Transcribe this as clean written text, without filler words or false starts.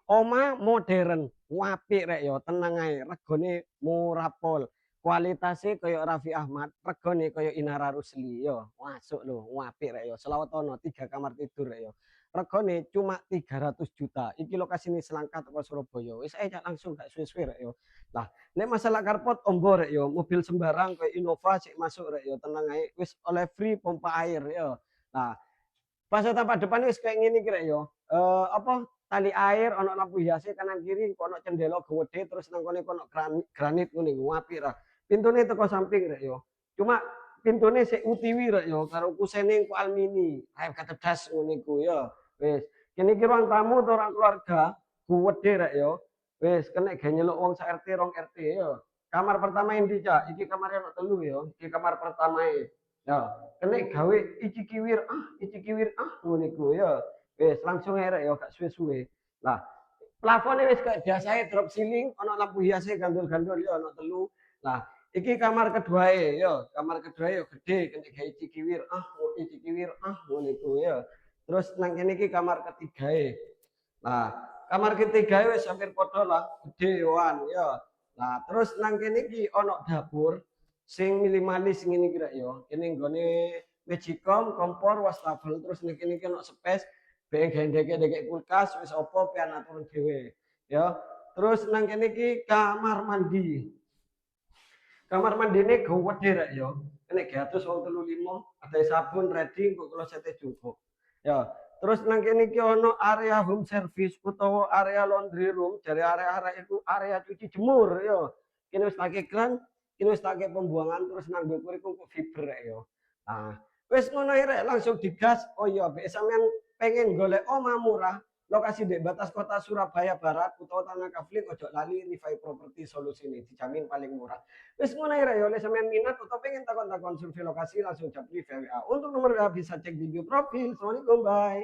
Oma modern, apik rek yo, tenang ae. Regane murah pol. Kualitasnya koyo Raffi Ahmad, regane koyo Inara Rusli yo. Masuk lho, apik rek yo. Selawatono 3 kamar tidur rek yo. Regane cuma 300 juta. Iki lokasine Selangkah teko Surabaya. Wis ae langsung gak suwe-suwe rek yo. Lah, nek masalah karpot ombo rek yo, mobil sembarang koyo Innova sik masuk rek yo. Tenang ae, wis oleh free pompa air yo. Nah, pas tapak depan wis kayak ngene iki rek yo. Apa tali air, ono lampu hiasnya kanan kiri, ono cendela gede, terus nang kene ono granit ngene iku apik ra. Pintune teko samping rek yo. Cuma pintune sik utiwi rek yo, karo kusene ku almini. Ayo katedas ngene iku yo. Wis, kene iki ruang tamu atau ruang keluarga, gede rek yo. Wis, kena ge nyeluk wong sak RT rong RT yo. Kamar pertama endi, Cak? Iki kamare ono telu yo. Iki kamar pertama ya. Kena gawe iki kiwir ngono iku ya. Wis langsung erek ya gak suwe-suwe. Lah, plafonnya wis kayak biasa drop ceiling, ono lampu hiasnya gandul-gandul ya ono telu. Lah, iki kamar kedua ya, kamar kedua ya gede kena gawe iki kiwir ngono iku ya. Terus nang kene iki kamar ketiga Nah, kamar ketiga wis hampir padha lah, gedean ya. Nah, terus nang kene iki ono dapur sing minimalis ngene iki rek ya. Kene nggone magicom, kompor, wastafel, terus niki niki ono space, be gendeke-deke kulkas, wis apa pian atur dhewe. Ya. Terus nang kene iki kamar mandi. Kamar mandine gede rek ya. Nek gatus wong 35, ada sabun ready kok klosete cukup. Ya. Terus nang kene iki ono area home service utawa area laundry room, dari area-area itu area cuci jemur ya. Kene wis tak kran, kene wis tak pembuangan terus nang dhuwur iku kok fiber rek ya. Nah, wis ngono rek langsung digas. Oh iya, nek sampean pengen golek omah murah, lokasi di batas kota Surabaya Barat utawa Tanah Kafling ojo lali Rifai Property solusi ini dijamin paling murah. Wis ngono ya oleh sampean minat atau pengen takon-takon survei lokasi langsung japri WA. Untuk nomor WA bisa cek di bio profil. Assalamualaikum, bye.